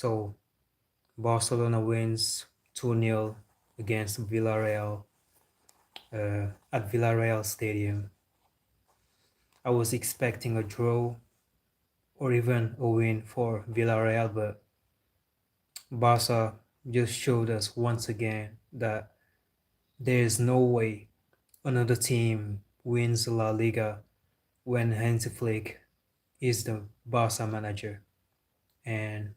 So Barcelona wins 2-0 against Villarreal at Villarreal Stadium. I was expecting a draw or even a win for Villarreal, but Barca just showed us once again that there is no way another team wins La Liga when Hansi Flick is the Barca manager. And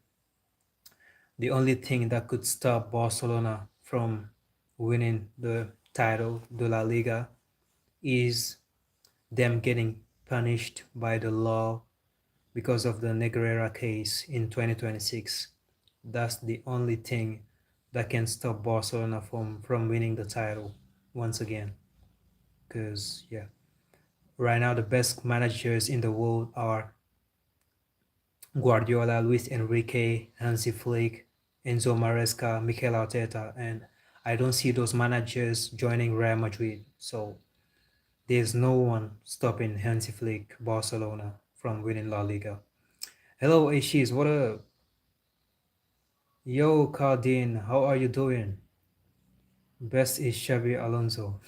the only thing that could stop Barcelona from winning the title, the La Liga, is them getting punished by the law because of the Negreira case in 2026. That's the only thing that can stop Barcelona from winning the title once again. Because, yeah, right now the best managers in the world are Guardiola, Luis Enrique, Hansi Flick, Enzo Maresca, Mikel Arteta, and I don't see those managers joining Real Madrid. So there's no one stopping Hansi Flick, Barcelona, from winning La Liga. Hello, Ashis, what up? Yo, Cardin, how are you doing? Best is Xabi Alonso.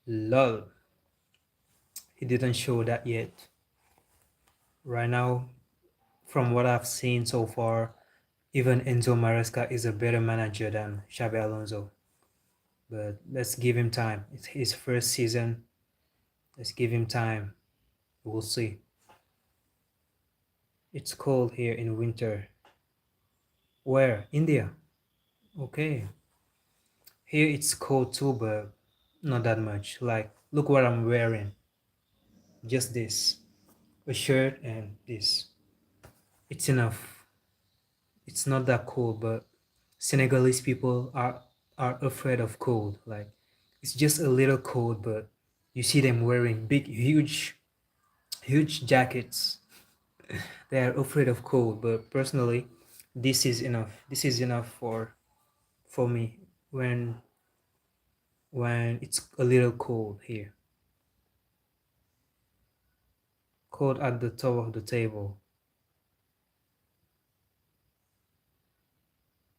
Lol, he didn't show that yet. Right now, from what I've seen so far, even Enzo Maresca is a better manager than Xabi Alonso. But let's give him time. It's his first season. Let's give him time. We'll see. It's cold here in winter. Where? India. Okay. Here it's cold too, but not that much. Like, look what I'm wearing. Just this. A shirt and this. It's enough. It's not that cold, but Senegalese people are afraid of cold. Like, it's just a little cold, but you see them wearing big, huge jackets. They are afraid of cold, but personally, this is enough. This is enough for me when it's a little cold here. Cold at the top of the table.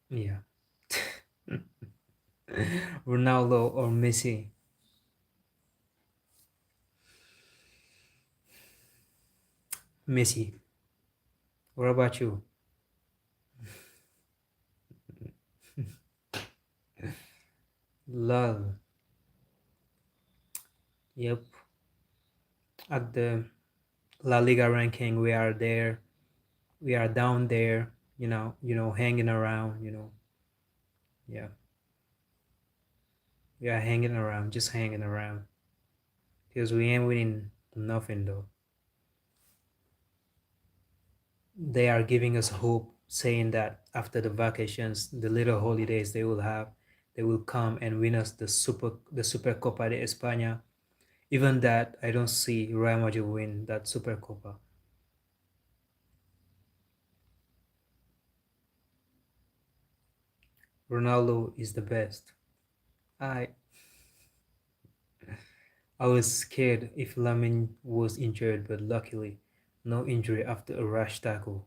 Yeah. Ronaldo or Messi? Messi. What about you? Love. Yep. At the La Liga ranking, we are there. We are down there, hanging around, Yeah. We are hanging around, just hanging around. Because we ain't winning nothing though. They are giving us hope, saying that after the vacations, the little holidays they will have, they will come and win us the Super Copa de España. Even that, I don't see Real Madrid win that Super Copa. Ronaldo is the best. I I was scared if Lamine was injured, but luckily, no injury after a rash tackle.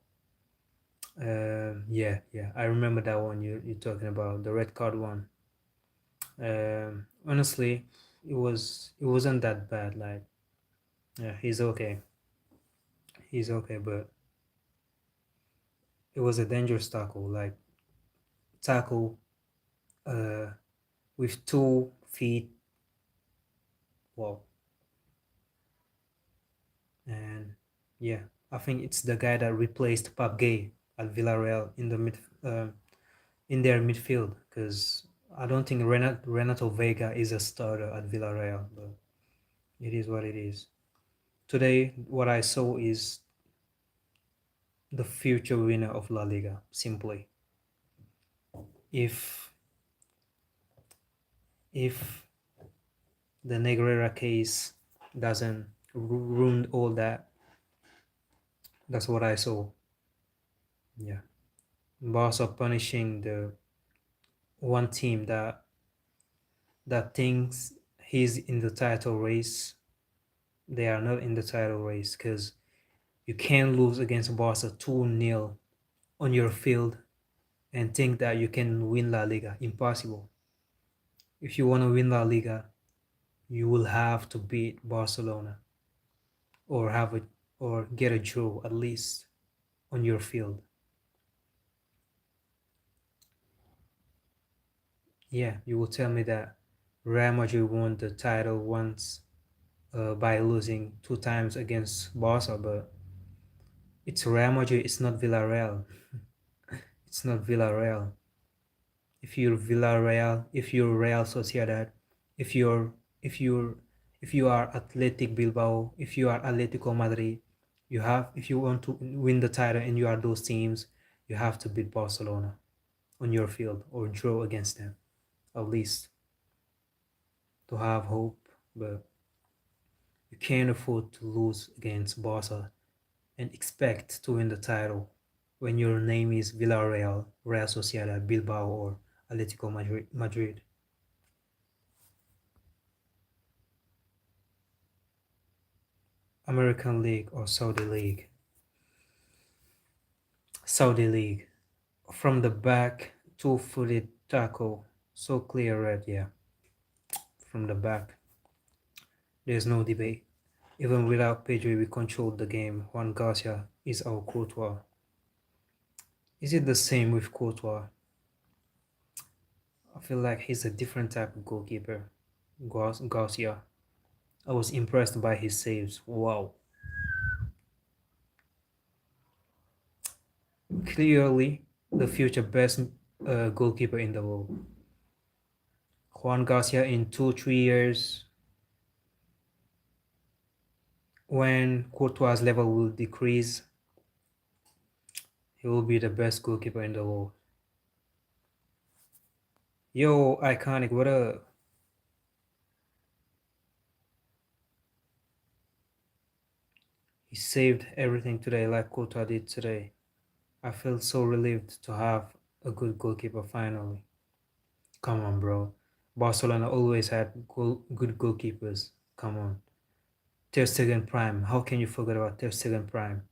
Yeah, I remember that one you're talking about, the red card one. Honestly, it wasn't that bad. Like, yeah, he's okay, but it was a dangerous tackle. Like, tackle, uh, with 2 feet. Wow, and yeah, I think it's the guy that replaced Pape Gueye at Villarreal in their midfield, because I don't think Renato Vega is a starter at Villarreal, but it is what it is. Today, what I saw is the future winner of La Liga, simply. If if the Negreira case doesn't ruin all that, that's what I saw. Yeah. Barca punishing the one team that thinks he's in the title race. They are not in the title race, because You can't lose against Barca 2-0 on your field and think that you can win La Liga. Impossible. If you want to win La Liga, you will have to beat Barcelona or get a draw at least on your field. Yeah, you will tell me that Real Madrid won the title once by losing 2 times against Barca, but it's Real Madrid, it's not Villarreal. It's not Villarreal. If you're Villarreal, if you're Real Sociedad, if you're if you're if you are Athletic Bilbao, if you are Atletico Madrid, if you want to win the title and you are those teams, you have to beat Barcelona on your field or draw against them, at least to have hope. But you can't afford to lose against Barca and expect to win the title when your name is Villarreal, Real Sociedad, Bilbao, or Atletico Madrid. American League or Saudi League. Saudi League. From the back, two-footed tackle. So clear red, yeah. From the back. There's no debate. Even without Pedri, we controlled the game. Juan Garcia is our Courtois. Is it the same with Courtois? I feel like he's a different type of goalkeeper. Garcia. I was impressed by his saves. Wow. Clearly, the future best goalkeeper in the world. Juan Garcia in 2-3 years, when Courtois' level will decrease, he will be the best goalkeeper in the world. Yo, Iconic, what up? He saved everything today like Courtois did today. I felt so relieved to have a good goalkeeper finally. Come on, bro. Barcelona always had good goalkeepers. Come on. Ter Stegen Prime. How can you forget about Ter Stegen Prime?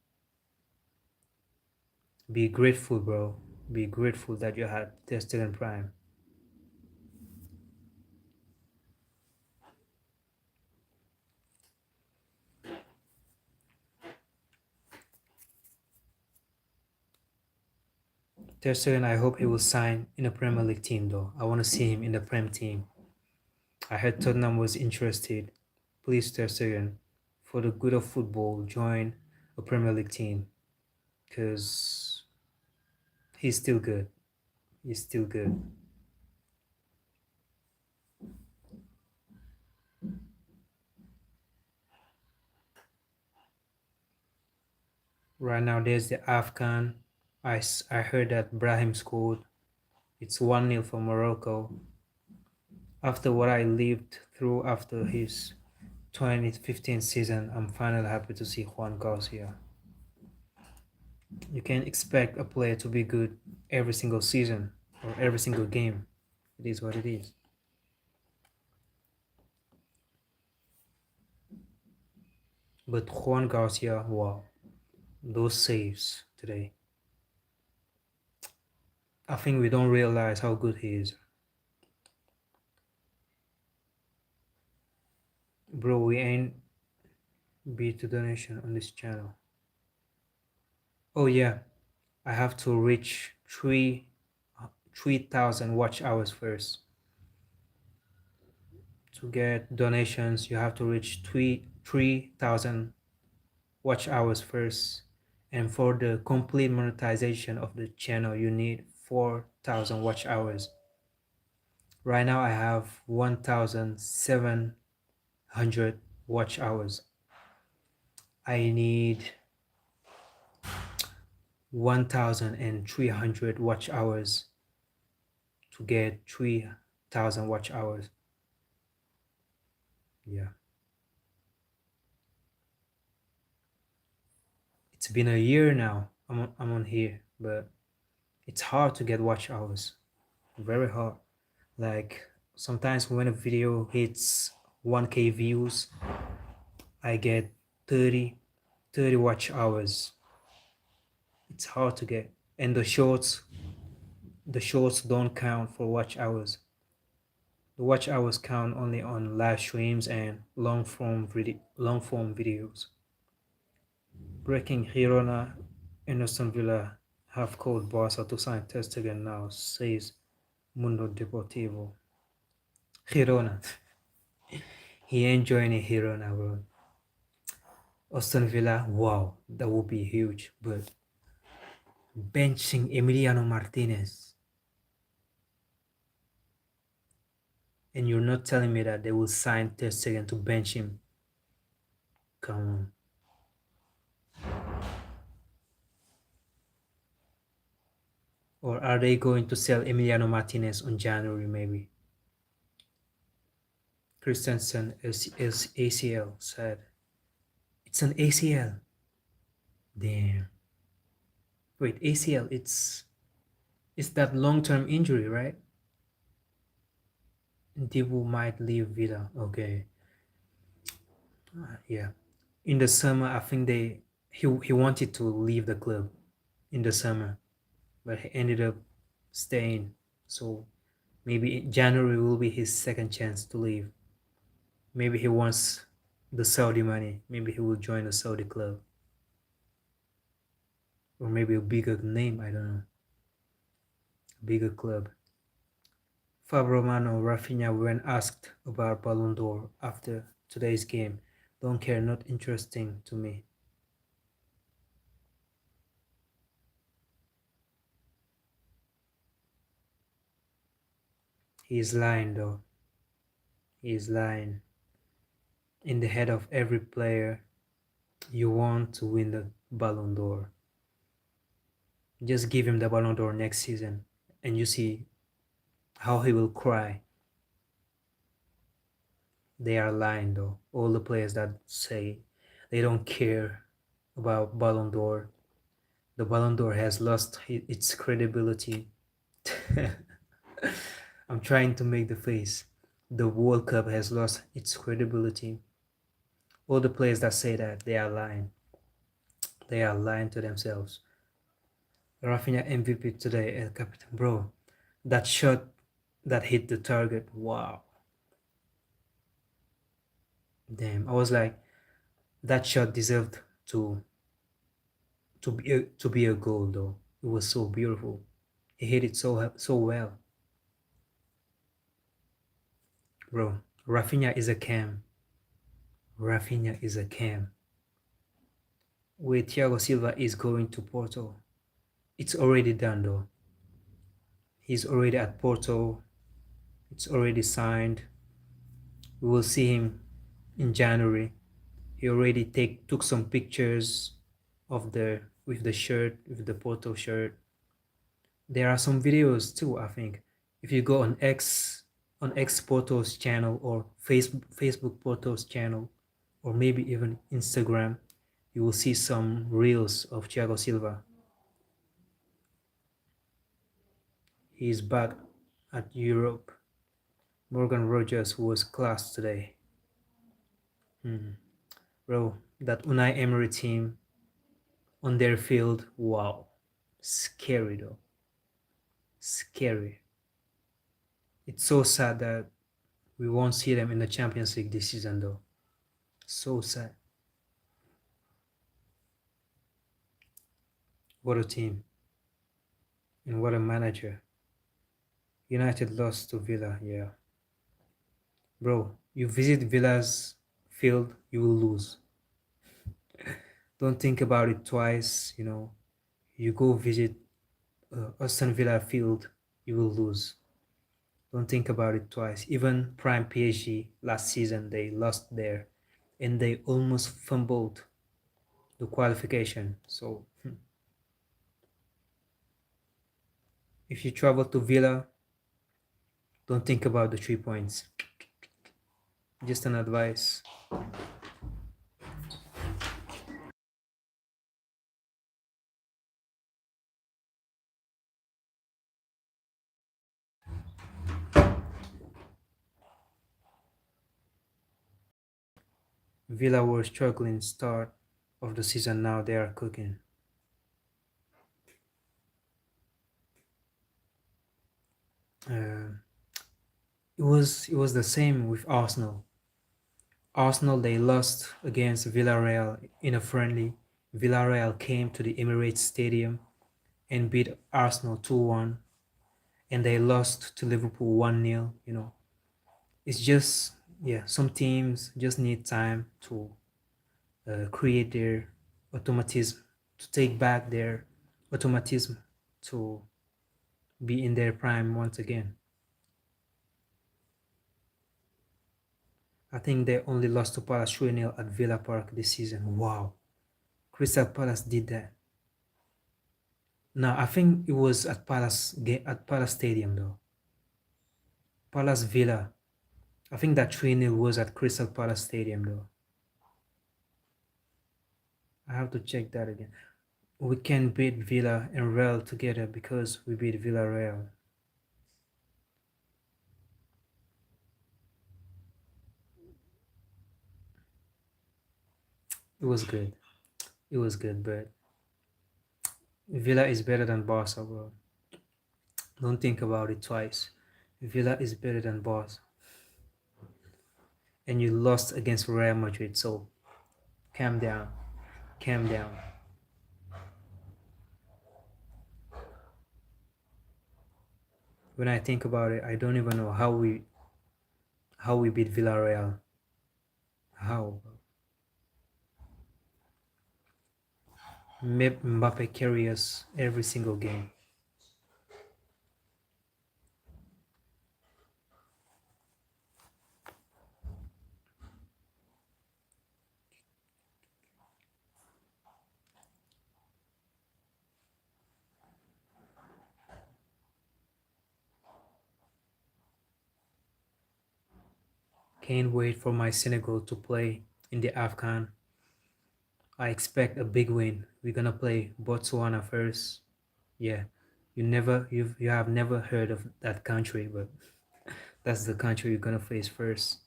Be grateful, bro. Be grateful that you had Ter Stegen Prime. Ter Stegen, I hope he will sign in a Premier League team, though. I want to see him in the Prem team. I heard Tottenham was interested. Please, Ter Stegen, for the good of football, join a Premier League team, because he's still good. He's still good. Right now, there's the Afghan. I heard that Brahim scored. It's 1-0 for Morocco. After what I lived through after his 2015 season, I'm finally happy to see Juan Garcia. You can't expect a player to be good every single season or every single game. It is what it is. But Juan Garcia, wow, those saves today. I think we don't realize how good he is. Bro, we ain't beat the donation on this channel. Oh yeah, I have to reach 3,000 watch hours first. To get donations, you have to reach 3,000 watch hours first. And for the complete monetization of the channel, you need 4,000 watch hours. Right now I have 1,700 watch hours. I need 1,300 watch hours to get 3,000 watch hours. Yeah. It's been a year now. I'm on here, but it's hard to get watch hours. Very hard. Like sometimes when a video hits 1K views, I get 30 30 watch hours. It's hard to get. And the shorts don't count for watch hours. The watch hours count only on live streams and long form videos. Breaking Girona and Aston Villa have called Barça to sign Ter Stegen now, says Mundo Deportivo. Girona. He ain't joining Girona, bro. Aston Villa, wow, that would be huge. But benching Emiliano Martinez, and you're not telling me that they will sign Ter Stegen to bench him? Come on. Or are they going to sell Emiliano Martinez on January maybe? Christensen is ACL said. It's an ACL. Damn. Wait, ACL, it's that long-term injury, right? Dibu might leave Villa. Okay. Yeah. In the summer, I think he wanted to leave the club in the summer, but he ended up staying. So maybe January will be his second chance to leave. Maybe he wants the Saudi money. Maybe he will join a Saudi club. Or maybe a bigger name, I don't know. A bigger club. Fabio Raphinha, when asked about Ballon d'Or after today's game, don't care, not interesting to me. He's lying though. He's lying. In the head of every player, you want to win the Ballon d'Or. Just give him the Ballon d'Or next season and you see how he will cry. They are lying though. All the players that say they don't care about Ballon d'Or. The Ballon d'Or has lost its credibility. I'm trying to make the face. The World Cup has lost its credibility. All the players that say that, they are lying. They are lying to themselves. Raphinha MVP today, El Capitan. Bro, that shot that hit the target, wow. Damn, I was like, that shot deserved to be a goal though. It was so beautiful. He hit it so well. Bro, Raphinha is a cam. Raphinha is a cam. Where Thiago Silva is going to Porto. It's already done though. He's already at Porto. It's already signed. We will see him in January. He already took some pictures of with the Porto shirt. There are some videos too, I think. If you go on X Porto's channel or Facebook Porto's channel, or maybe even Instagram, you will see some reels of Thiago Silva. He is back at Europe. Morgan Rogers was class today. Bro, that Unai Emery team on their field, wow. Scary though. Scary. It's so sad that we won't see them in the Champions League this season though. So sad. What a team. And what a manager. United lost to Villa, yeah. Bro, you visit Villa's field, you will lose. Don't think about it twice, You go visit Aston Villa field, you will lose. Don't think about it twice. Even Prime PSG last season, they lost there. And they almost fumbled the qualification. So, if you travel to Villa, don't think about the 3 points. Just an advice. Villa were struggling start. of the season now they are cooking. Uh, it was the same with Arsenal. Arsenal, they lost against Villarreal in a friendly. Villarreal came to the Emirates Stadium and beat Arsenal 2-1, and they lost to Liverpool 1-0. It's just, yeah, some teams just need time to create their automatism, to take back their automatism, to be in their prime once again. I think they only lost to Palace 3-0 at Villa Park this season. Wow. Crystal Palace did that. No, I think it was at Palace Stadium though. Palace Villa. I think that 3-0 was at Crystal Palace Stadium though. I have to check that again. We can beat Villa and Real together because we beat Villarreal. It was good. It was good, but Villa is better than Barca, bro. Don't think about it twice. Villa is better than Barca. And you lost against Real Madrid, so calm down. Calm down. When I think about it, I don't even know how we beat Villarreal. How? Mbappe carry us every single game. Can't wait for my Senegal to play in the AFCON. I expect a big win. We're gonna play Botswana first. Yeah, you have never heard of that country, but that's the country you're gonna face first.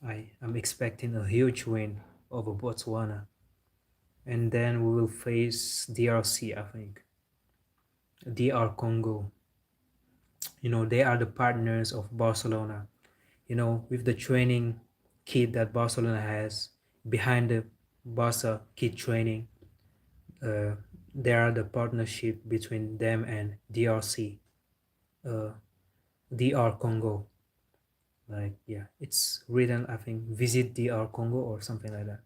I am expecting a huge win over Botswana, and then we will face DRC. I think DR Congo. They are the partners of Barcelona. With the training kit that Barcelona has behind the Barca kit training, uh, there are the partnership between them and DRC, uh, DR Congo. Like, yeah, it's written, I think, visit DR Congo or something like that.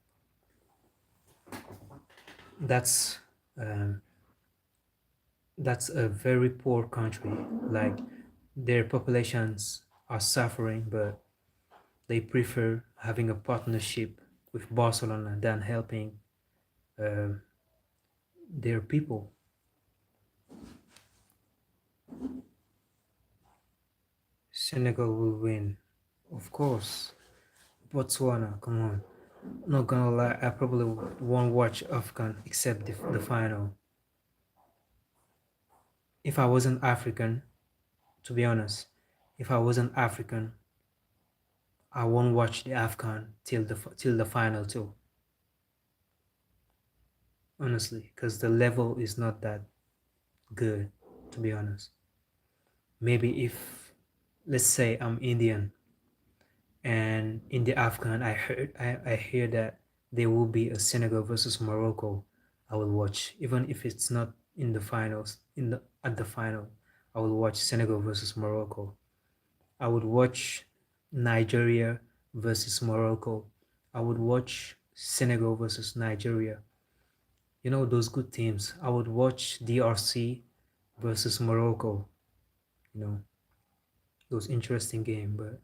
That's um, that's a very poor country. Like, their populations are suffering, but they prefer having a partnership with Barcelona than helping uh, their people. Senegal will win, of course. Botswana, come on. Not gonna lie, I probably won't watch Afghan except the final. If I wasn't African, to be honest, if I wasn't African, I won't watch the Afghan till the final too. Honestly, because the level is not that good, to be honest. Maybe if, let's say, I'm Indian, and in the Afghan, I hear that there will be a Senegal versus Morocco. I will watch, even if it's not in the finals. At the final, I will watch Senegal versus Morocco. I would watch Nigeria versus Morocco. I would watch Senegal versus Nigeria. Those good teams. I would watch DRC versus Morocco. You know those interesting game, but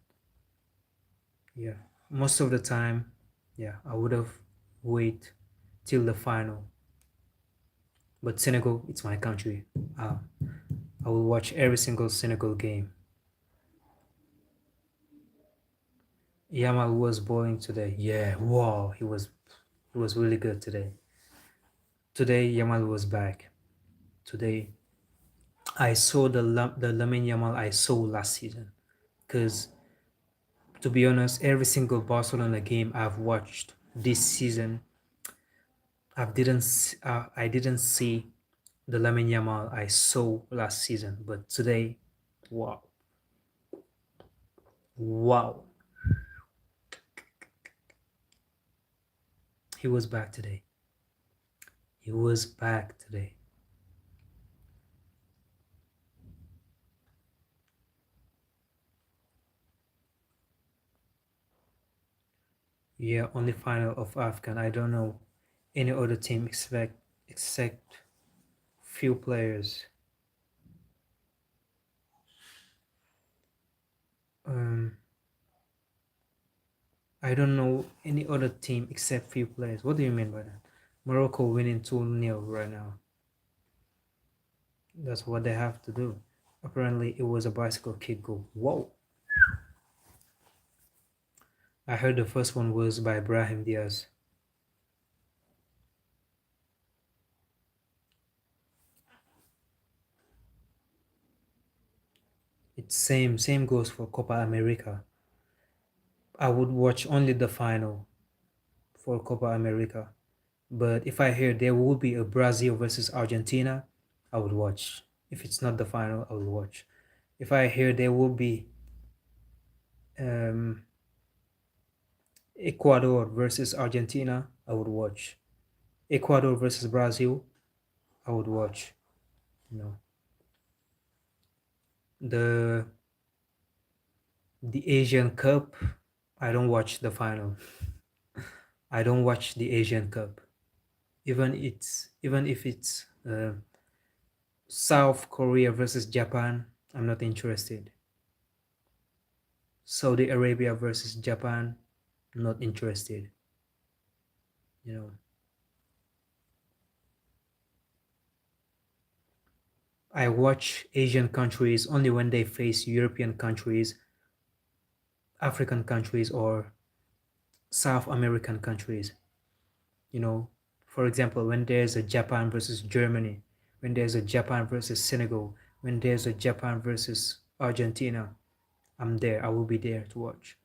yeah, most of the time, yeah, I would have wait till the final. But Senegal, it's my country. Uh, I will watch every single Senegal game. Yamal was bowling today. Yeah, wow, he was really good today. Today Yamal was back. Today I saw the Lamine Yamal I saw last season. Cause to be honest, every single Barcelona game I've watched this season, I didn't see the Lamine Yamal I saw last season, but today, wow, wow, he was back today. He was back today. Yeah, only final of Afghan. I don't know any other team except few players. Um, I don't know any other team except few players. What do you mean by that? Morocco winning 2-0 right now. That's what they have to do. Apparently, it was a bicycle kick goal. Whoa! I heard the first one was by Brahim Diaz. It's same goes for Copa America. I would watch only the final for Copa America. But if I hear there will be a Brazil versus Argentina, I would watch. If it's not the final, I will watch. If I hear there will be um, Ecuador versus Argentina, I would watch. Ecuador versus Brazil, I would watch. You know, the the Asian Cup, I don't watch the final. I don't watch the Asian Cup. Even if it's South Korea versus Japan, I'm not interested. Saudi Arabia versus Japan, not interested. You know, I watch Asian countries only when they face European countries, African countries, or South American countries. You know, for example, when there's a Japan versus Germany, when there's a Japan versus Senegal, when there's a Japan versus Argentina, I'm there. I will be there to watch.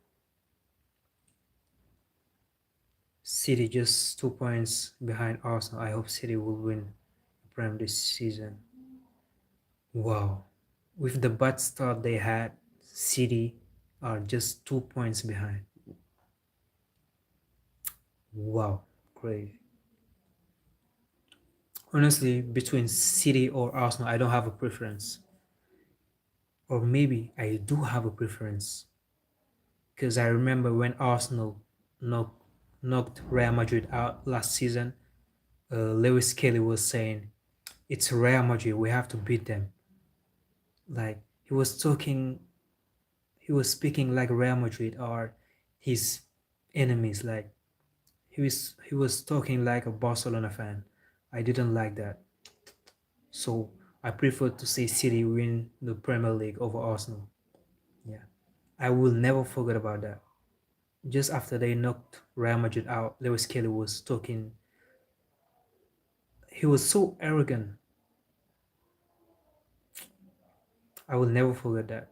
City just 2 points behind Arsenal. I hope City will win the Prem this season. Wow. With the bad start they had, City are just 2 points behind. Wow, crazy. Honestly, between City or Arsenal, I don't have a preference. Or maybe I do have a preference. Because I remember when Arsenal knocked, knocked Real Madrid out last season, Lewis Kelly was saying, it's Real Madrid, we have to beat them. Like, he was speaking like Real Madrid are his enemies. Like, he was talking like a Barcelona fan. I didn't like that. So I prefer to see City win the Premier League over Arsenal. Yeah. I will never forget about that. Just after they knocked Real Madrid out, Lewis Kelly was talking. He was so arrogant. I will never forget that.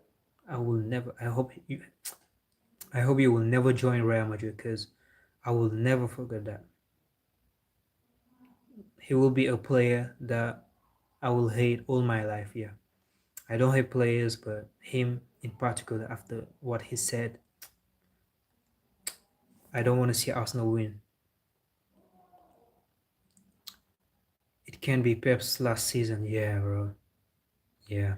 I will never. I hope you will never join Real Madrid because I will never forget that. He will be a player that I will hate all my life. Yeah. I don't hate players, but him in particular, after what he said, I don't want to see Arsenal win. It can be Pep's last season, yeah, bro. Yeah.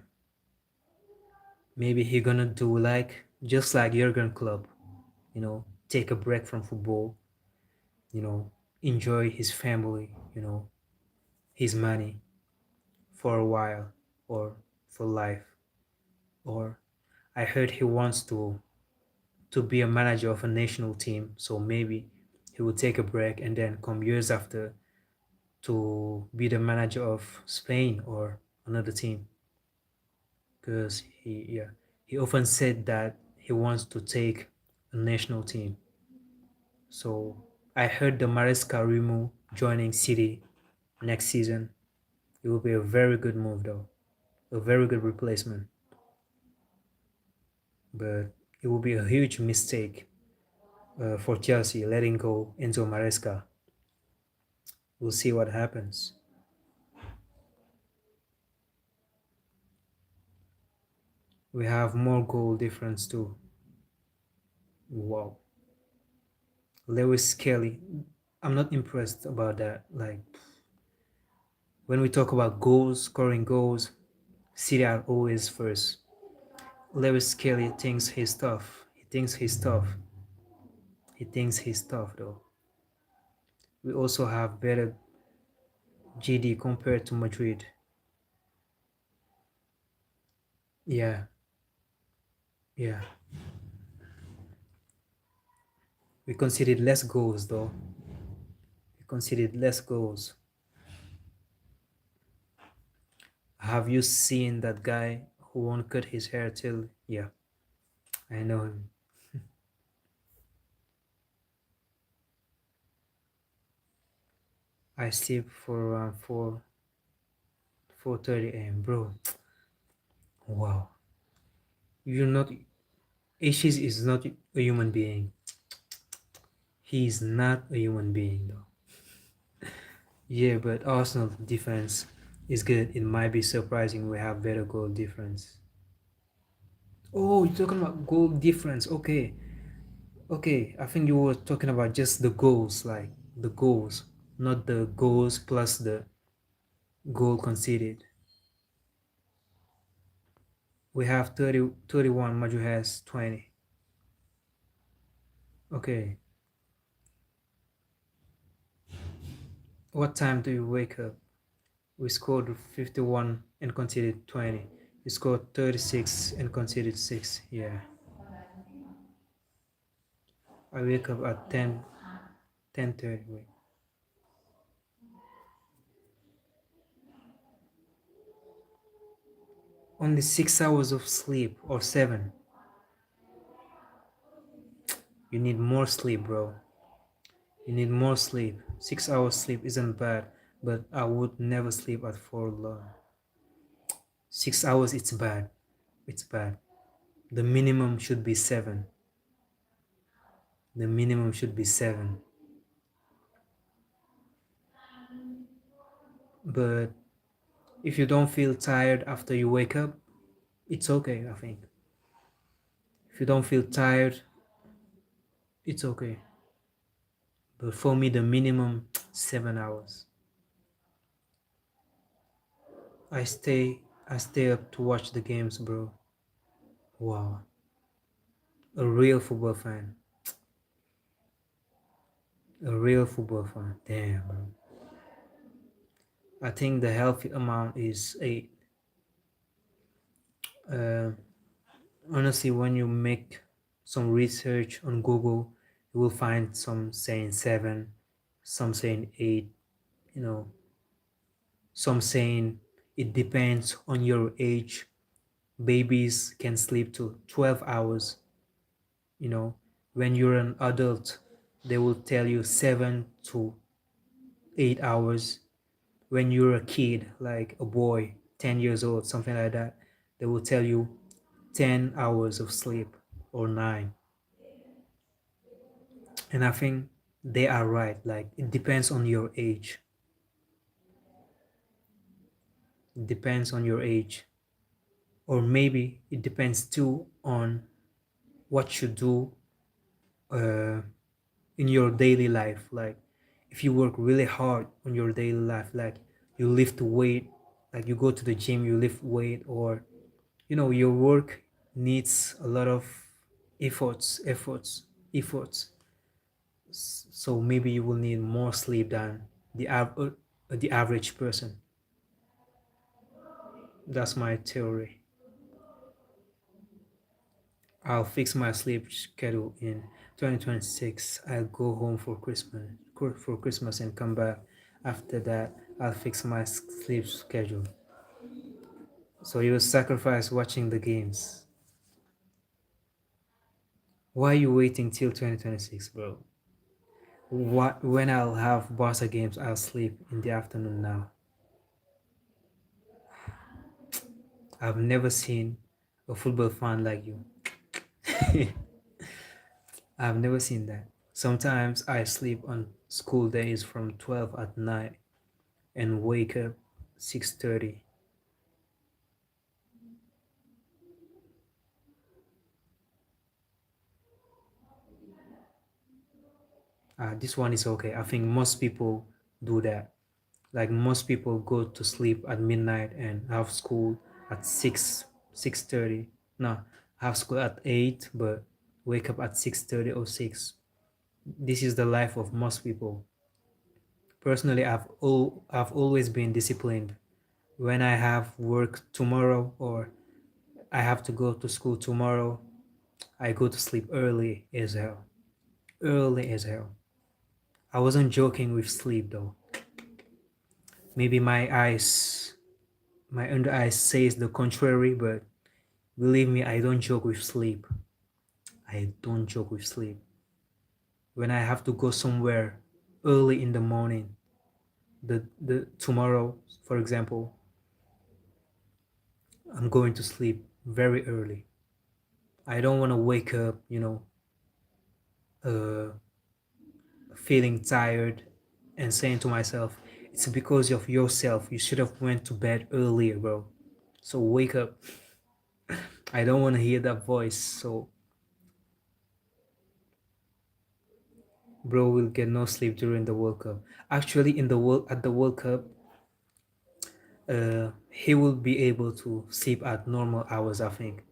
Maybe he gonna do like just like Jurgen Klopp, take a break from football, you know, enjoy his family, his money for a while or for life. Or I heard he wants to be a manager of a national team, so maybe he will take a break and then come years after to be the manager of Spain or another team, because he often said that he wants to take a national team. So I heard the Maresca Rimu joining City next season. It will be a very good move though, a very good replacement. But it will be a huge mistake for Chelsea letting go Enzo Maresca. We'll see what happens. We have more goal difference too. Wow. Lewis Kelly. I'm not impressed about that. Like, when we talk about goals, scoring goals, City are always first. Lewis Kelly thinks he's tough. He thinks he's tough. He thinks he's tough though. We also have better GD compared to Madrid. Yeah, yeah. We conceded less goals though. We conceded less goals. Have you seen that guy who won't cut his hair till? Yeah, I know him. I sleep for around 4:30 a.m. Bro. Wow. You're not. Ashes is not a human being. He is not a human being though. Yeah, but Arsenal defense is good. It might be surprising we have better goal difference. Oh, you're talking about goal difference. Okay. Okay. I think you were talking about just the goals, like the goals, not the goals plus the goal conceded. We have 30, 31, Maju has 20. Okay. What time do you wake up? We scored 51 and conceded 20. You scored 36 and conceded 6. Yeah. I wake up at 10, 10:30. Wait. Only 6 hours of sleep or 7. You need more sleep, bro. You need more sleep. 6 hours sleep isn't bad, but I would never sleep at 4 long. 6 hours, it's bad. It's bad. The minimum should be 7. The minimum should be 7. But if you don't feel tired after you wake up, it's okay, I think. If you don't feel tired, it's okay. But for me, the minimum 7 hours. I stay I stay up to watch the games, bro. Wow. A real football fan. A real football fan. Damn, bro. I think the healthy amount is 8. Uh, Honestly, when you make some research on Google, you will find some saying 7, some saying 8, you know, some saying it depends on your age. Babies can sleep to 12 hours, you know. When you're an adult, they will tell you 7 to 8 hours. When you're a kid, like a boy, 10 years old, something like that, they will tell you 10 hours of sleep or 9. And I think they are right. Like, it depends on your age. It depends on your age. Or maybe it depends too on what you do uh, in your daily life. Like, if you work really hard on your daily life, like you lift weight, like you go to the gym, you lift weight, or your work needs a lot of efforts. So maybe you will need more sleep than the average person. That's my theory. I'll fix my sleep schedule in 2026. I'll go home for Christmas and come back. After that, I'll fix my sleep schedule. So you will sacrifice watching the games. Why are you waiting till 2026, bro? When I'll have Barca games, I'll sleep in the afternoon now. I've never seen a football fan like you. I've never seen that. Sometimes I sleep on school days from 12 at night and wake up 6:30. This one is okay. I think most people do that. Like most people go to sleep at midnight and have school at 6:30. No, have school at 8 but wake up at 6:30 or 6. This is the life of most people. Personally, I've always been disciplined. When I have work tomorrow or I have to go to school tomorrow, I go to sleep early as hell. Early as hell. I wasn't joking with sleep though. Maybe my under eyes says the contrary, but believe me, I don't joke with sleep. I don't joke with sleep. When I have to go somewhere early in the morning, the tomorrow, for example, I'm going to sleep very early. I don't want to wake up, uh, feeling tired and saying to myself, it's because of yourself. You should have went to bed earlier, bro. So wake up. I don't want to hear that voice. So bro will get no sleep during the World Cup. Actually, at the World Cup, he will be able to sleep at normal hours, I think,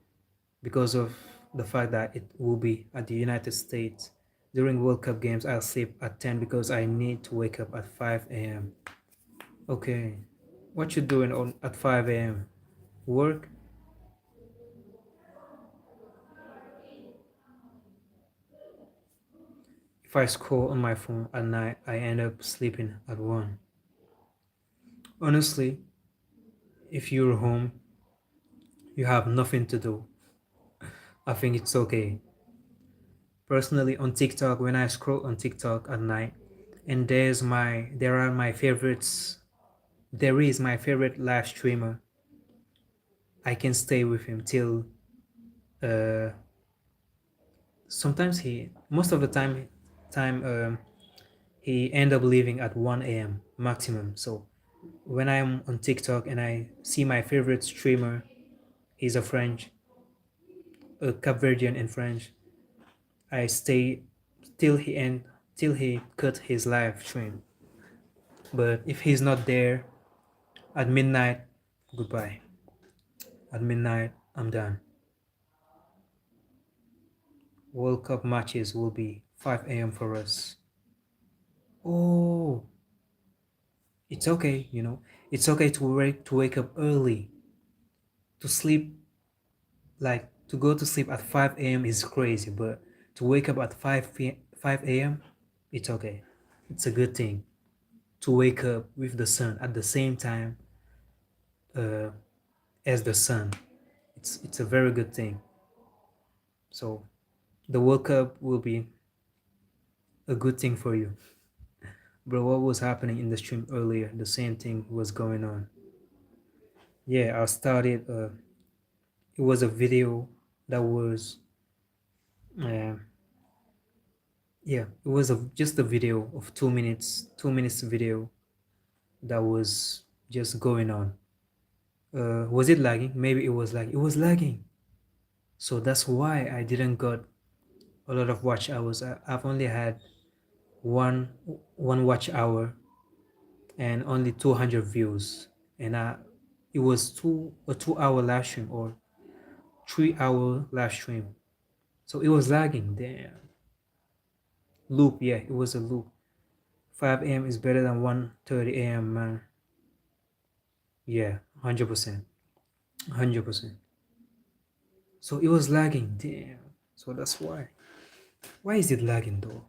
because of the fact that it will be at the United States. During World Cup games, I'll sleep at 10 because I need to wake up at 5 a.m. Okay, what you doing on at 5 a.m.? Work? If I scroll on my phone at night, I end up sleeping at 1. Honestly, if you're home, you have nothing to do, I think it's okay. Personally, on TikTok, when I scroll on TikTok at night, and there are my favorites. There is my favorite live streamer. I can stay with him till. Uh, Sometimes most of the time, he end up leaving at 1 a.m. maximum. So when I'm on TikTok and I see my favorite streamer, he's a Cape Verdean in French. I stay till he end till he cut his live stream. But if he's not there at midnight, goodbye. At midnight, I'm done. World Cup matches will be 5 a.m. for us. Oh, it's okay, It's okay to wake up early. To sleep, like to go to sleep at 5 a.m. is crazy, but to wake up at 5 a.m., it's okay. It's a good thing to wake up with the sun at the same time uh, as the sun. It's a very good thing. So the World Cup will be a good thing for you. Bro, what was happening in the stream earlier? The same thing was going on. Yeah, I started, it was a video that was, uh, yeah, it was just a video of 2 minutes video that was just going on. Was it lagging? Maybe it was lagging. It was lagging. So that's why I didn't got a lot of watch hours. I've only had one watch hour and only 200 views. And it was a 2 hour live stream or 3 hour live stream. So it was lagging. Damn. Loop, yeah, it was a loop. 5 a.m. is better than 1:30 a.m., man. Yeah, 100%. 100%. So it was lagging. Damn. So that's why. Why is it lagging though?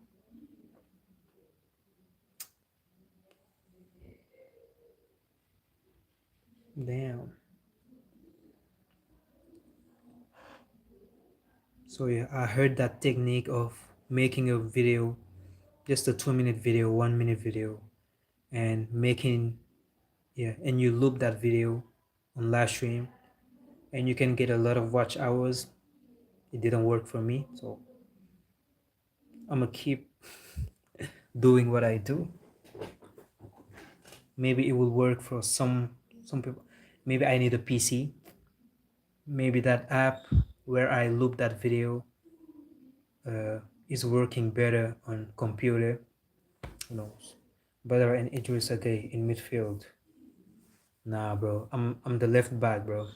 Damn. So yeah, I heard that technique of making a video, just a 2 minute video, 1 minute video, and making, yeah, and you loop that video on live stream and you can get a lot of watch hours. It didn't work for me. So I'm gonna keep doing what I do. Maybe it will work for some people. Maybe I need a PC. Maybe that app where I loop that video is working better on computer. Who knows? Better and Idris Gueye in midfield. Nah, bro. I'm the left back, bro.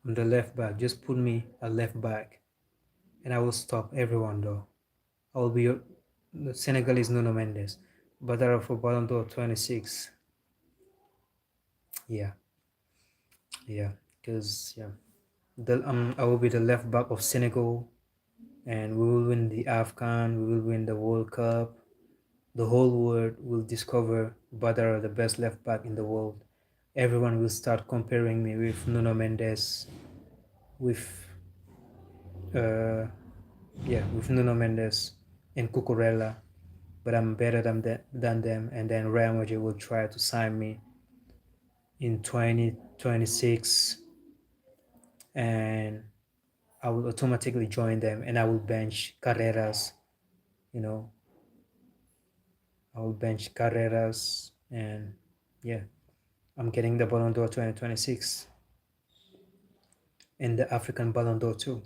I'm the left back. Just put me a left back, and I will stop everyone though. I will be the Senegalese Nuno Mendes. Better for Ballon d'Or 26. Yeah, yeah. Cause yeah, I will be the left back of Senegal, and we will win the AFCON. We will win the World Cup. The whole world will discover Badara, the best left back in the world. Everyone will start comparing me with Nuno Mendes, with uh, with Nuno Mendes and Cucurella. But I'm better than them. And then Real Madrid will try to sign me in 2026, and I will automatically join them, and I will bench Carreras. You know, I will bench Carreras, and yeah, I'm getting the Ballon d'Or 2026 and the African Ballon d'Or too.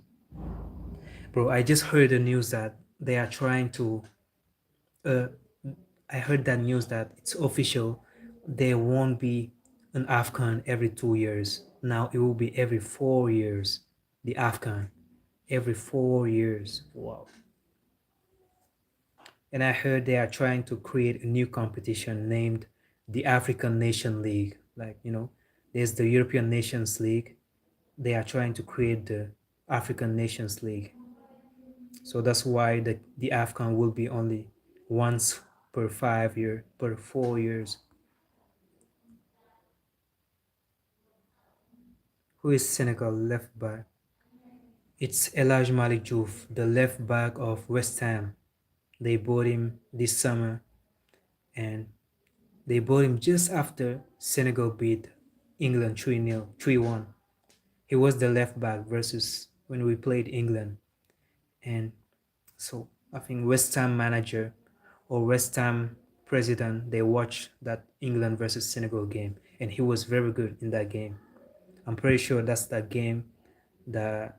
Bro, I just heard the news that they are trying to. I heard that news that it's official. There won't be an AFCON every 2 years. Now it will be every 4 years. The AFCON every 4 years. Wow. And I heard they are trying to create a new competition named the African Nation League. Like, there's the European Nations League. They are trying to create the African Nations League. So that's why the AFCON will be only once per 5 year, per 4 years. Who is Senegal left back? It's Elhadji Malick Diouf, the left back of West Ham. They bought him this summer, and they bought him just after Senegal beat England 3-0, 3-1. He was the left back versus when we played England. And so I think West Ham manager or West Ham president, they watched that England versus Senegal game, and he was very good in that game. I'm pretty sure that's that game that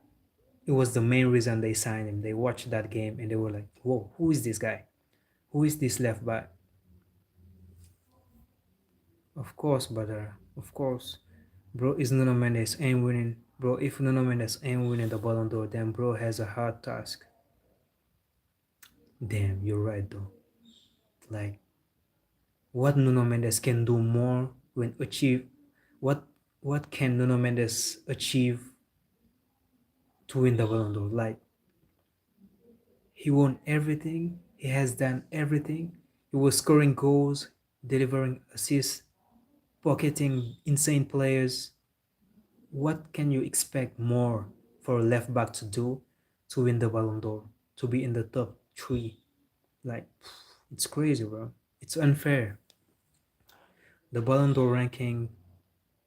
it was the main reason they signed him. They watched that game and they were like, whoa, who is this guy? Who is this left back? Of course, brother. Of course. Bro, if Nuno Mendes ain't winning, bro, if Nuno Mendes ain't winning the Ballon d'Or, then bro has a hard task. Damn, you're right though. Like, what Nuno Mendes can do more when achieve, what can Nuno Mendes achieve to win the Ballon d'Or? Like, he won everything. He has done everything. He was scoring goals, delivering assists, pocketing insane players. What can you expect more for a left back to do to win the Ballon d'Or, to be in the top 3? Like, it's crazy, bro. It's unfair. The Ballon d'Or ranking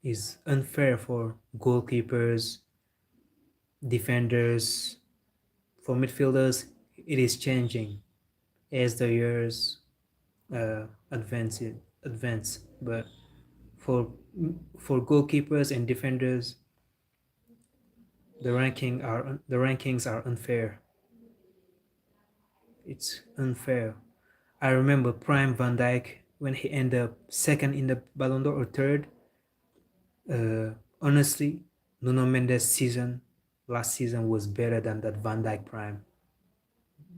is unfair for goalkeepers, defenders. For midfielders, it is changing as the years advance. But for goalkeepers and defenders, the rankings are unfair. It's unfair. I remember Prime Van Dijk when he ended up second in the Ballon d'Or or third. Honestly, Nuno Mendes' last season was better than that Van Dijk Prime.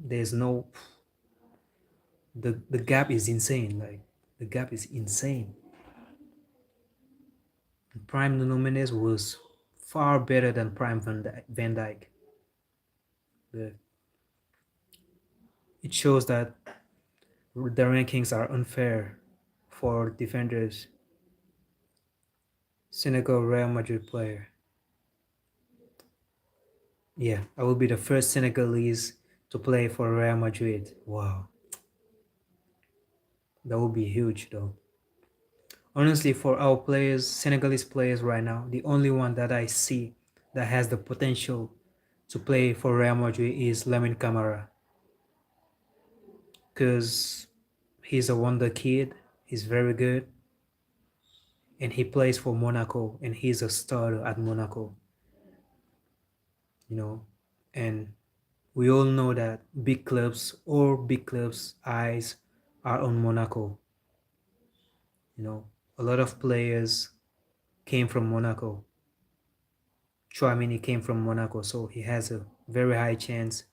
There's no, the gap is insane. Like, the gap is insane. Prime Nuno Mendes was far better than Prime Van Dijk. It shows that the rankings are unfair for defenders. Senegal Real Madrid player. Yeah, I will be the first Senegalese to play for Real Madrid. Wow. That would be huge though. Honestly, for our players, Senegalese players right now, the only one that I see that has the potential to play for Real Madrid is Lamine Camara. because he's a wonder kid. He's very good, and he plays for Monaco, and he's a starter at Monaco. You know, and we all know that big clubs' eyes are on Monaco. You know, a lot of players came from Monaco. Chouamini came from Monaco, so he has a very high chance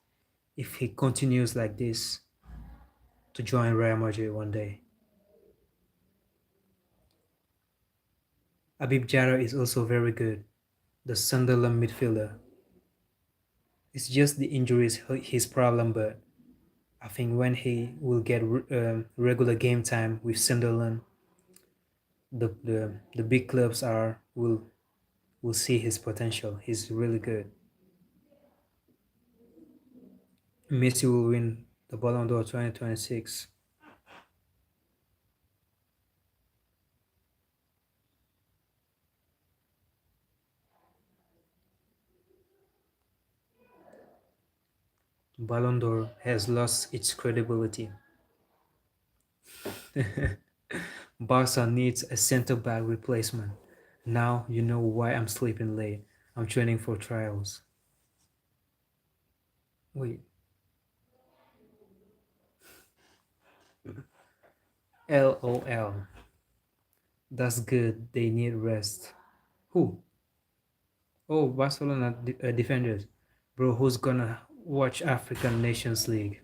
if he continues like this to join Real Madrid one day. Habib Diarra is also very good, the Sunderland midfielder. It's just the injuries his problem, but I think when he will get regular game time with Sunderland, the big clubs will see his potential. He's really good. Messi will win the Ballon d'Or 2026. Ballon d'Or has lost its credibility. Barca needs a center-back replacement. Now you know why I'm sleeping late. I'm training for trials. Wait. LOL. That's good. They need rest. Who? Oh, Barcelona defenders. Bro, who's gonna watch African Nations League?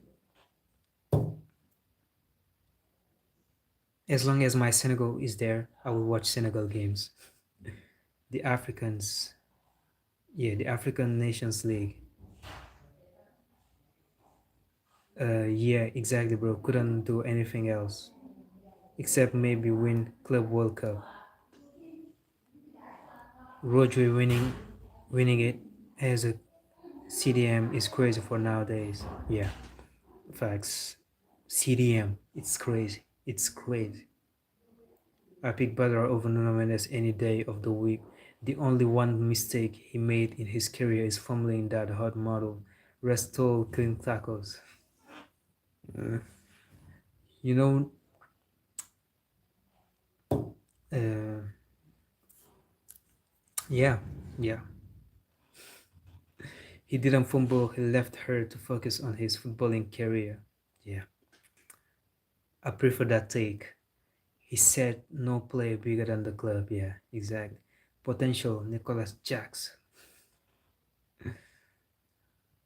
As long as my Senegal is there, I will watch Senegal games. The Africans. Yeah, the African Nations League. Yeah, exactly, bro. Couldn't do anything else except maybe win Club World Cup. Rodri winning it as a CDM is crazy for nowadays. Yeah, facts. CDM, it's crazy. It's crazy. I pick Badra over Nuno Mendes any day of the week. The only one mistake he made in his career is fumbling that hot model. Rest all clean tackles. Uh, you know, uh, yeah, yeah. He didn't fumble, he left her to focus on his footballing career. Yeah, I prefer that take. He said no player bigger than the club. Yeah, exactly. Potential Nicholas Jackson.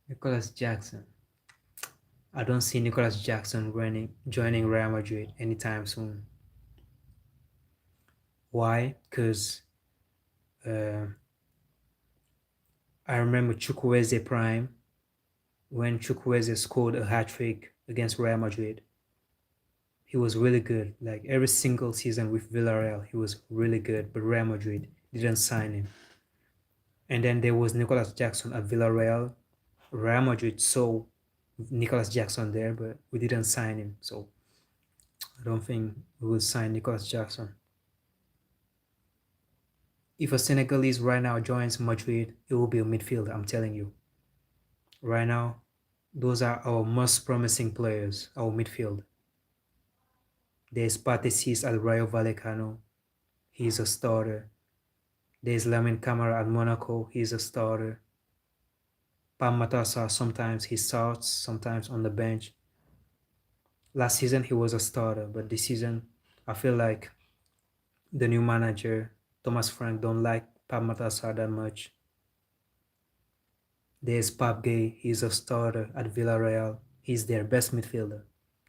Nicholas Jackson. I don't see Nicholas Jackson joining Real Madrid anytime soon. Why? Because uh, I remember Chukwueze Prime when Chukwueze scored a hat-trick against Real Madrid. He was really good. Like every single season with Villarreal, he was really good. But Real Madrid didn't sign him. And then there was Nicholas Jackson at Villarreal. Real Madrid saw Nicholas Jackson there, but we didn't sign him. So I don't think we will sign Nicholas Jackson. If a Senegalese right now joins Madrid, it will be a midfielder, I'm telling you. Right now, those are our most promising players, our midfield. There's Patesis at Rayo Vallecano. He's a starter. There's Lamine Camara at Monaco. He's a starter. Pam Matassa, sometimes he starts, sometimes on the bench. Last season, he was a starter, but this season, I feel like the new manager, Thomas Frank, don't like Pam Matassa that much. There's Pape Gueye. He's a starter at Villarreal. He's their best midfielder.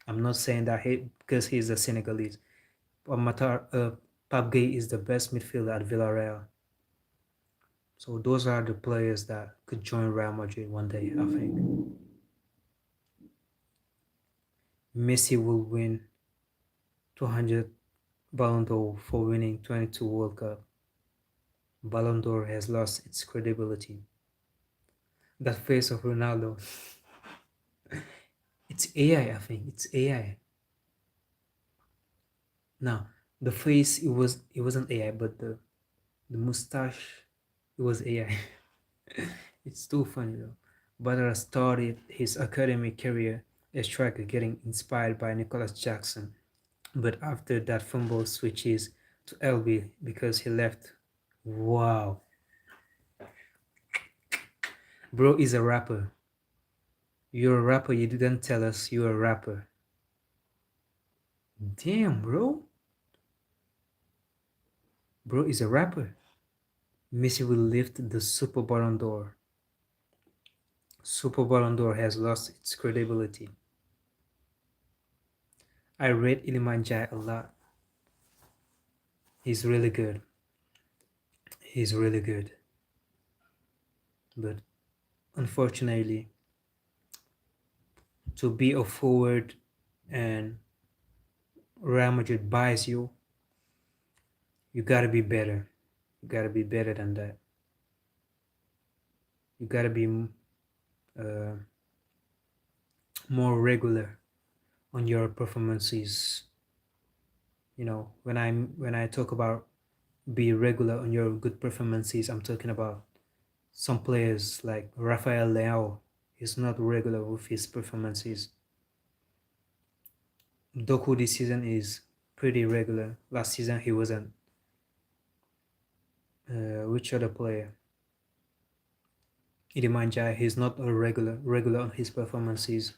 I'm not saying that because he's a Senegalese. But Pape Gueye is the best midfielder at Villarreal. So those are the players that could join Real Madrid one day, I think. Messi will win 200 Ballon d'Or for winning 22 World Cup. Ballon d'Or has lost its credibility. That face of Ronaldo. It's AI, I think. It's AI. Now, the face it wasn't AI, but the mustache it was AI. It's too funny though. Badra started his academic career a striker getting inspired by Nicholas Jackson. But after that fumble switches to LB because he left. Wow. Bro is a rapper. You're a rapper, you didn't tell us you're a rapper. Damn, bro. Bro is a rapper. Messi will lift the Super Ballon d'Or. Super Ballon d'Or has lost its credibility. I rate Iliman Jai a lot. He's really good. He's really good. But unfortunately, to be a forward and Real Madrid buys you, you gotta be better. You gotta be better than that. You gotta be more regular on your performances. You know, when I talk about be regular on your good performances, I'm talking about some players like Rafael Leao is not regular with his performances. Doku this season is pretty regular. Last season he wasn't. Which other player? Iliman Jai, he's not a regular on his performances.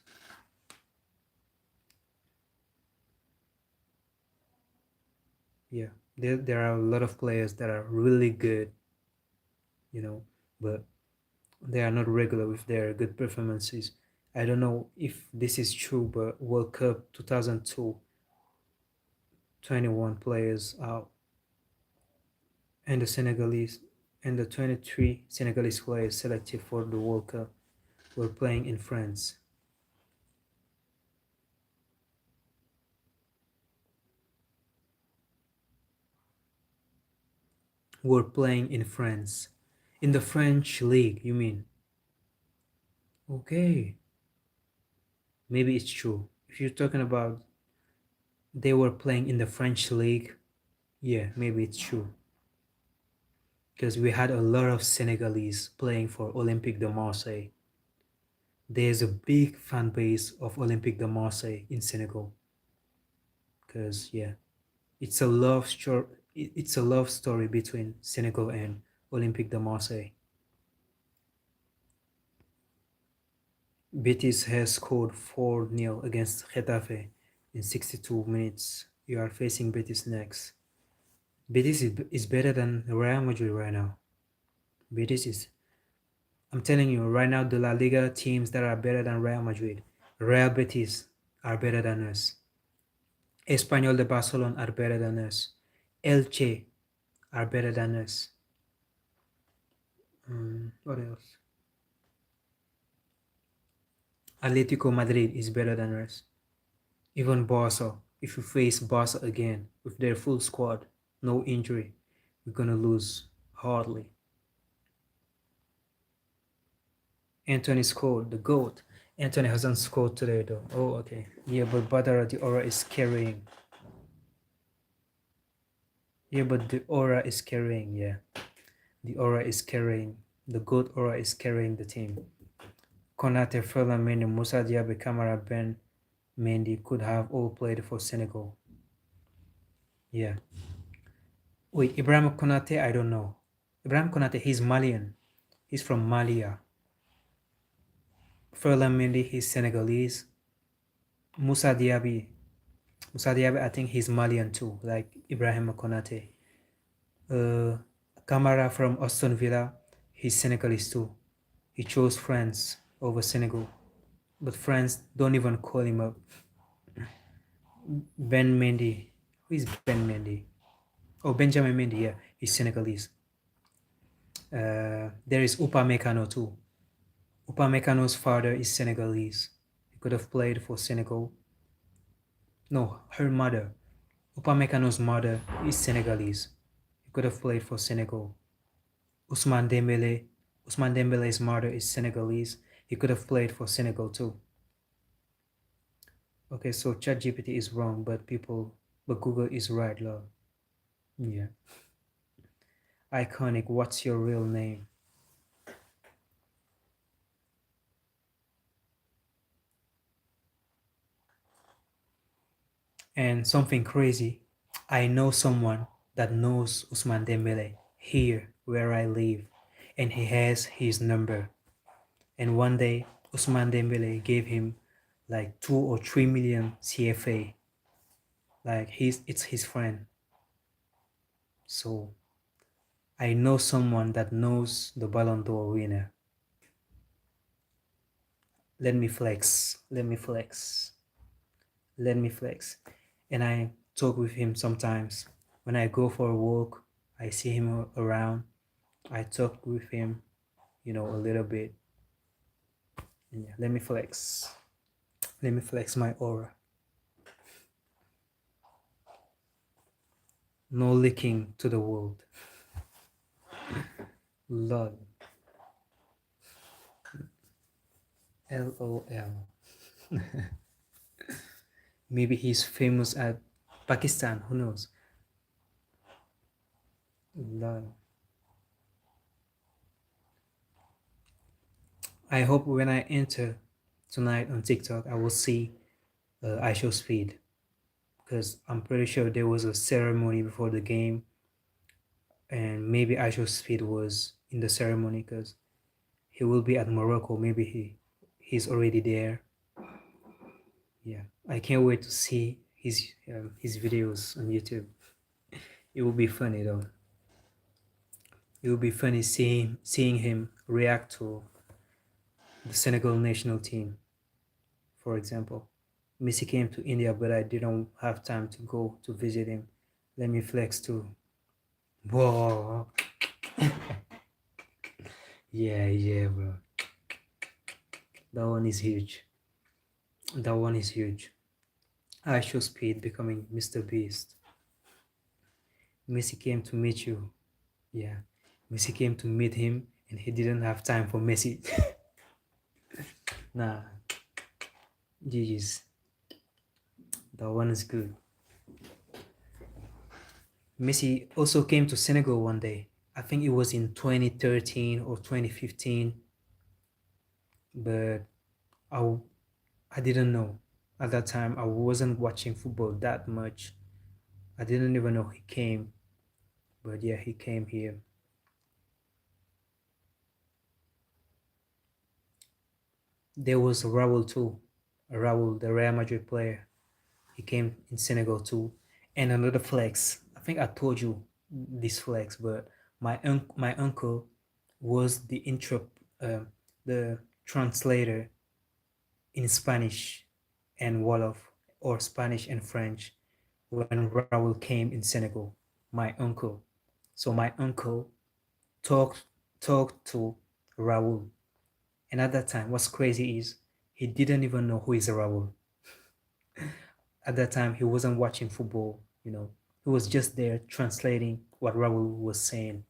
Yeah, there are a lot of players that are really good, you know, but they are not regular with their good performances. I don't know if this is true, but World Cup 2002, 21 players out, and the 23 Senegalese players selected for the World Cup were playing in France. Were playing in France. In the French league, you mean? Okay. Maybe it's true. If you're talking about they were playing in the French league, yeah, maybe it's true. Because we had a lot of Senegalese playing for Olympique de Marseille. There's a big fan base of Olympique de Marseille in Senegal. Because yeah, it's a love story. It's a love story between Senegal and Olympique de Marseille. Betis has scored 4-0 against Getafe in 62 minutes. You are facing Betis next. Betis is better than Real Madrid right now. Betis is, I'm telling you right now, the La Liga teams that are better than Real Madrid, Real Betis are better than us. Espanyol de Barcelona are better than us. Elche are better than us. What else? Atletico Madrid is better than us. Even Barca, if you face Barca again with their full squad, no injury, we're gonna lose hardly. Anthony scored, the GOAT. Anthony hasn't scored today though. Oh, okay. Yeah, but Badara, the aura is carrying. Yeah, but the aura is carrying, yeah. The aura is carrying. The GOAT aura is carrying the team. Konate, Ferland Mendy, Moussa Diaby, Camara, Ben Mendy could have all played for Senegal. Yeah. Wait, Ibrahim Konate, I don't know. Ibrahim Konate, he's Malian. He's from Malia. Ferland Mendy, he's Senegalese. Moussa Diaby, I think he's Malian too, like Ibrahim Konate. Camara from Aston Villa, he's Senegalese too. He chose France over Senegal, but France don't even call him up. Ben Mendy, who is Ben Mendy? Oh, Benjamin Mendy, yeah, he's Senegalese. There is Upamecano too. Upamecano's father is Senegalese. He could have played for Senegal. No, her mother. Upamecano's mother is Senegalese. He could have played for Senegal. Ousmane Dembele's mother is Senegalese. He could have played for Senegal too. Okay, so ChatGPT is wrong, but Google is right, love. Yeah. Iconic, what's your real name? And something crazy, I know someone that knows Ousmane Dembele here where I live, and he has his number. And one day, Ousmane Dembele gave him like 2 or 3 million CFA. Like it's his friend. So I know someone that knows the Ballon d'Or winner. Let me flex. Let me flex. Let me flex. And I talk with him sometimes. When I go for a walk, I see him around. I talk with him, a little bit. And yeah, let me flex. Let me flex my aura. No leaking to the world. Lol. LOL. Maybe he's famous at Pakistan. Who knows? Lol. I hope when I enter tonight on TikTok, I will see I Show Speed, because I'm pretty sure there was a ceremony before the game, and maybe I Show Speed was in the ceremony because he will be at Morocco. Maybe he's already there. Yeah, I can't wait to see his videos on YouTube. It will be funny though. It will be funny seeing him react to the Senegal national team. For example, Messi came to India, but I didn't have time to go to visit him. Let me flex too. Whoa. Yeah, bro. That one is huge. That one is huge. I Show Speed becoming Mr. Beast. Messi came to meet you. Yeah. Messi came to meet him and he didn't have time for Messi. Nah. GG's. That one is good. Messi also came to Senegal one day. I think it was in 2013 or 2015. But I didn't know. At that time, I wasn't watching football that much. I didn't even know he came. But yeah, he came here. There was Raul too. Raul, the Real Madrid player. He came in Senegal too. And another flex. I think I told you this flex, but my uncle was the translator in Spanish and Wolof, or Spanish and French, when Raul came in Senegal. My uncle. So my uncle talked talked to Raul. And at that time, what's crazy is he didn't even know who is Raul. At that time, he wasn't watching football. He was just there translating what Raul was saying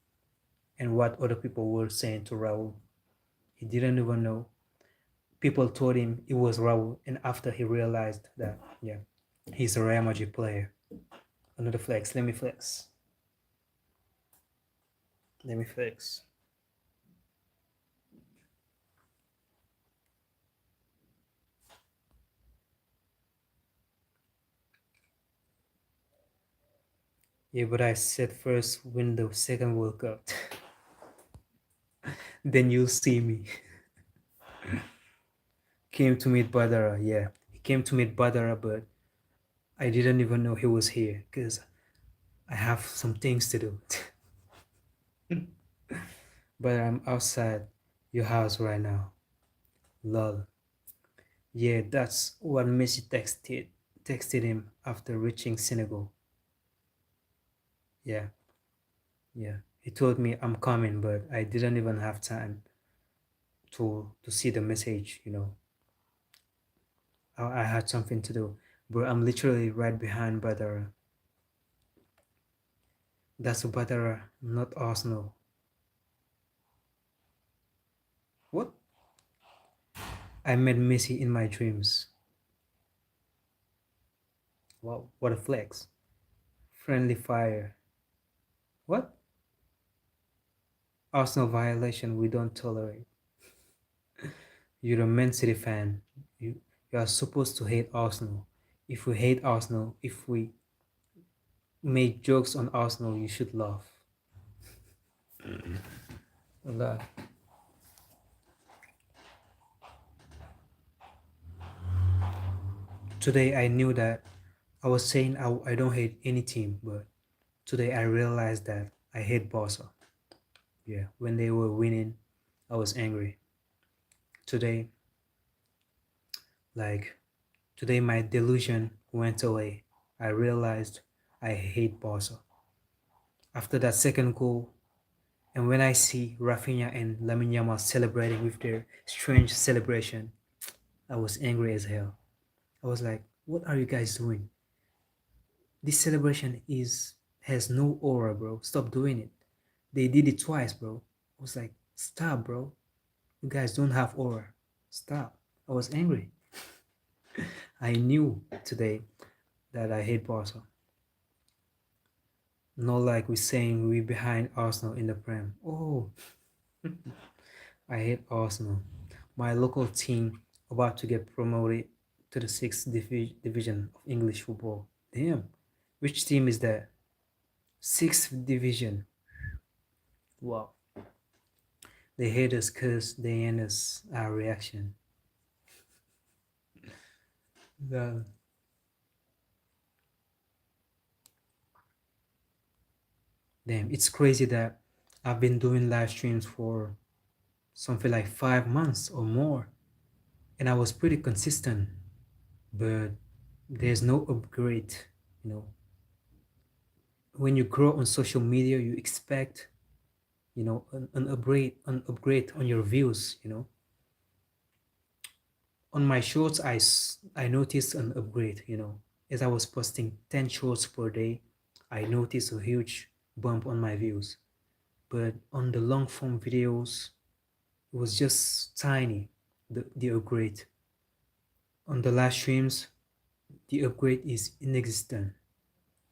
and what other people were saying to Raul. He didn't even know. People told him it was Raul, and after he realized that, yeah, he's a Real Madrid player. Another flex. Let me flex. Let me flex. Yeah, but I said first win the second World Cup. Then you'll see me. Came to meet Badara, yeah. He came to meet Badara, but I didn't even know he was here because I have some things to do. But I'm outside your house right now. Lol. Yeah, that's what Messi texted him after reaching Senegal. Yeah, yeah. He told me I'm coming, but I didn't even have time to see the message. I had something to do. But I'm literally right behind Badara. That's Badara, not Arsenal. What? I met Messi in my dreams. Wow, what a flex. Friendly fire. What? Arsenal violation we don't tolerate. You're a Man City fan. You are supposed to hate Arsenal. If we hate Arsenal, if we make jokes on Arsenal, you should laugh. Allah. Today I knew that I was saying I don't hate any team, but today I realized that I hate Barca. Yeah, when they were winning, I was angry. Today, like, today my delusion went away. I realized I hate Barca. After that second goal, and when I see Raphinha and Lamine Yamal celebrating with their strange celebration, I was angry as hell. I was like, what are you guys doing? This celebration has no aura, bro. Stop doing it. They did it twice, bro. I was like, stop, bro. You guys don't have aura. Stop. I was angry. I knew today that I hate Barca. Not like we're saying we behind Arsenal in the Prem. Oh, I hate Arsenal. My local team about to get promoted to the sixth division of English football. Damn. Which team is that? Sixth division. Wow. They hate us because they end us our reaction. The Damn, it's crazy that I've been doing live streams for something like 5 months or more, and I was pretty consistent, but there's no upgrade, you know. When you grow on social media, you expect, an upgrade on your views, On my shorts, I noticed an upgrade, As I was posting 10 shorts per day, I noticed a huge bump on my views. But on the long form videos, it was just tiny, the upgrade. On the live streams, the upgrade is inexistent.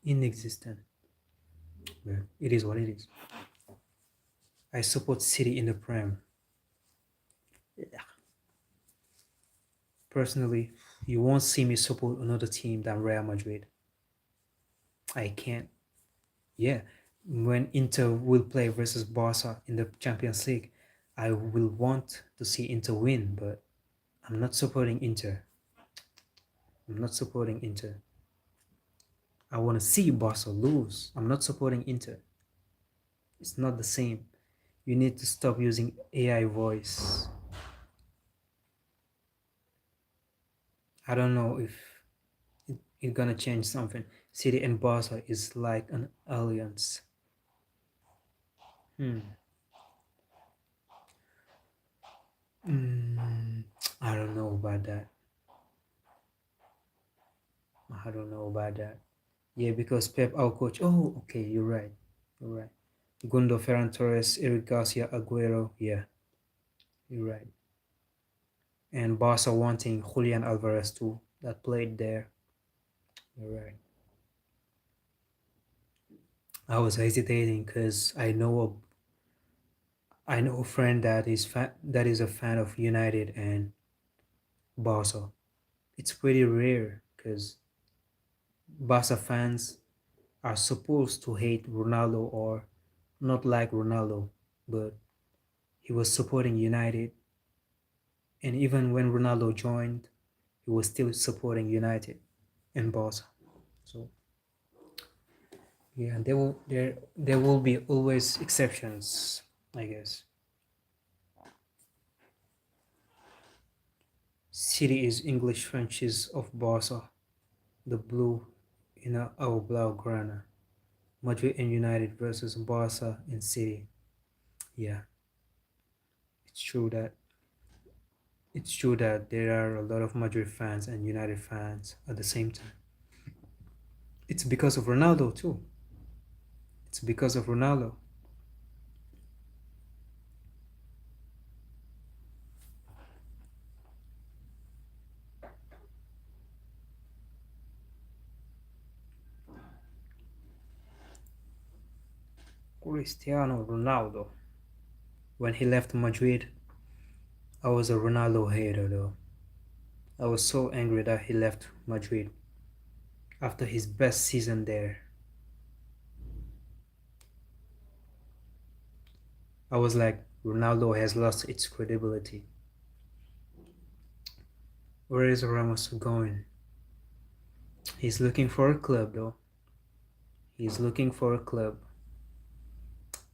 Inexistent. But it is what it is. I support City in the Prem. Personally, you won't see me support another team than Real Madrid. I can't. Yeah, when Inter will play versus Barca in the Champions League, I will want to see Inter win, but I'm not supporting Inter. I'm not supporting Inter. I want to see Barca lose. I'm not supporting Inter. It's not the same. You need to stop using AI voice. I don't know if it's gonna change something. City and Barca is like an alliance. I don't know about that. I don't know about that. Yeah, because Pep, our coach. Oh, okay, you're right. You're right. Gundo, Ferran Torres, Eric Garcia, Aguero. Yeah, you're right. And Barca wanting Julian Alvarez too, that played there. You're right. I was hesitating because I know a friend that is a fan of United and Barca. It's pretty rare because Barca fans are supposed to hate Ronaldo or not like Ronaldo, but he was supporting United, and even when Ronaldo joined, he was still supporting United and Barca. So yeah, there will be always exceptions, I guess. City is English franchise of Barca, the blue in our Blaugrana. Madrid and United versus Barca and City. Yeah, it's true that there are a lot of Madrid fans and United fans at the same time. It's because of Ronaldo too. It's because of Ronaldo. Cristiano Ronaldo. When he left Madrid, I was a Ronaldo hater though. I was so angry that he left Madrid. after his best season there. I was like, Ronaldo has lost its credibility. Where is Ramos going? He's looking for a club though. He's looking for a club.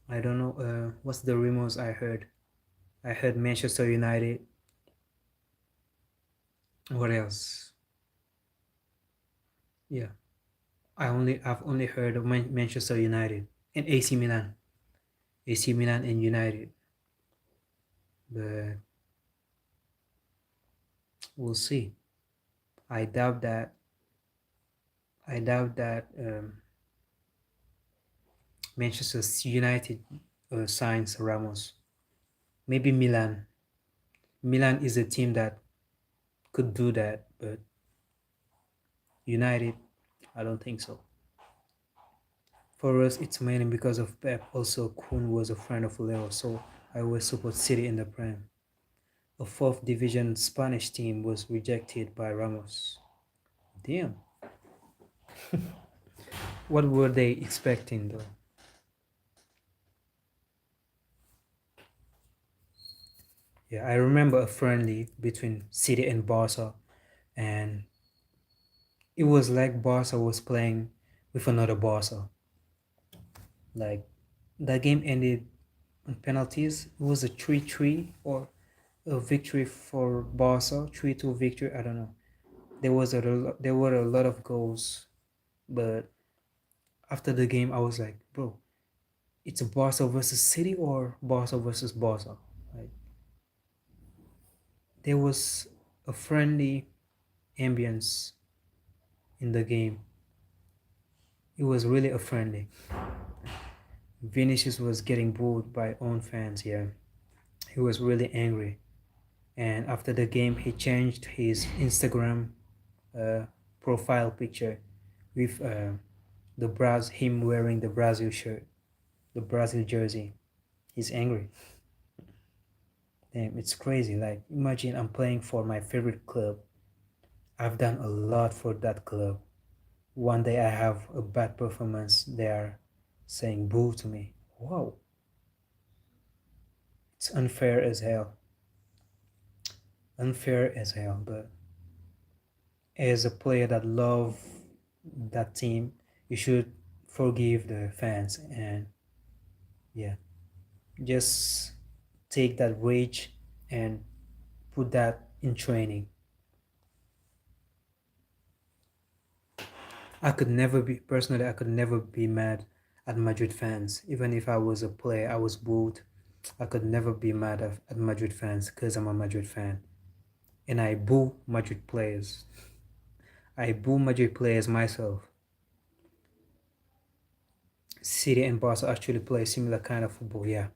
I don't know. What's the rumors I heard? I heard Manchester United. What else? Yeah, I've only heard of Manchester United and AC Milan. AC Milan and United. But we'll see. I doubt that. I doubt that Manchester United signs Ramos. Maybe Milan. Milan is a team that could do that, but United, I don't think so. For us, it's mainly because of Pep. Also, Kun was a friend of Leo, so I always support City in the Prem. A fourth division Spanish team was rejected by Ramos. Damn. What were they expecting though? Yeah, I remember a friendly between City and Barca, and it was like Barca was playing with another Barca. Like that game ended on penalties. It was a 3-3 or a victory for Barca, 3-2 victory. I don't know. There were a lot of goals, but after the game, I was like, bro, it's a Barca versus City or Barca versus Barca. Like there was a friendly ambience in the game. It was really a friendly. Vinicius was getting booed by own fans here. He was really angry. And after the game, he changed his Instagram uh, profile picture with him wearing the Brazil shirt, the Brazil jersey. He's angry. Damn, it's crazy. Like, imagine I'm playing for my favorite club. I've done a lot for that club. One day I have a bad performance. They are saying boo to me. Wow, it's unfair as hell. Unfair as hell. But as a player that love that team, you should forgive the fans and yeah, just take that rage and put that in training. I could never be mad at Madrid fans. Even if I was a player, I was booed. I could never be mad at Madrid fans because I'm a Madrid fan. And I boo Madrid players. I boo Madrid players myself. City and Barca actually play similar kind of football, yeah.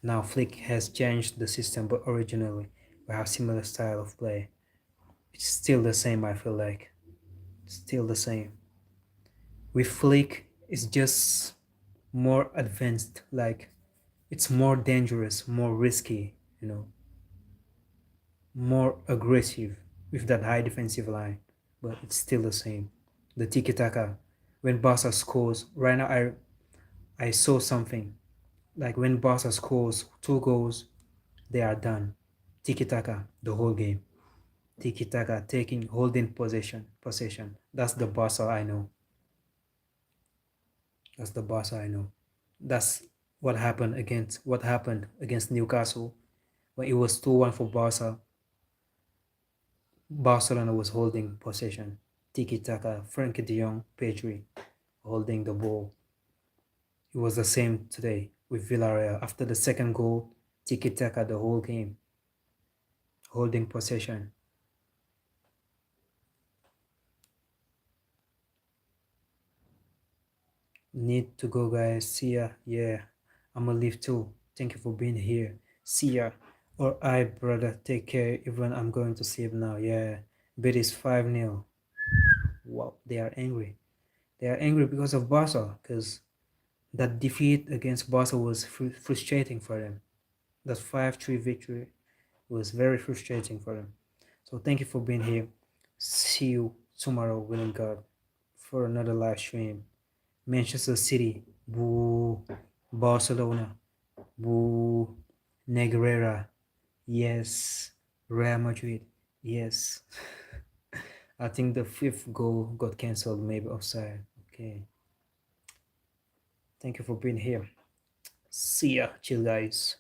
Now Flick has changed the system, but originally we have similar style of play. It's still the same, I feel like. Still the same. With Flick, it's just more advanced, like it's more dangerous, more risky, more aggressive with that high defensive line, but it's still the same. The tiki taka, when Barca scores, right now I saw something like when Barca scores 2 goals, they are done. Tiki taka the whole game. Tiki taka, holding possession. That's the Barca I know. That's the Barca I know. That's what happened against Newcastle when it was 2-1 for Barca. Barcelona was holding possession. Tiki-taka, Frankie de Jong, Pedri holding the ball. It was the same today with Villarreal. After the second goal, tiki-taka the whole game, holding possession. Need to go, guys. See ya. Yeah, I'm gonna leave too. Thank you for being here. See ya. Or I, brother, take care. Even I'm going to sleep now. Yeah, bet is 5-0. Wow, they are angry. They are angry because of Barca, because that defeat against Barca was frustrating for them. That 5-3 victory was very frustrating for them. So thank you for being here. See you tomorrow, willing God. for another live stream. Manchester City, boo. Barcelona, boo. Negreira, yes. Real Madrid, yes. I think the fifth goal got cancelled, maybe offside. Okay. Thank you for being here. See ya, chill guys.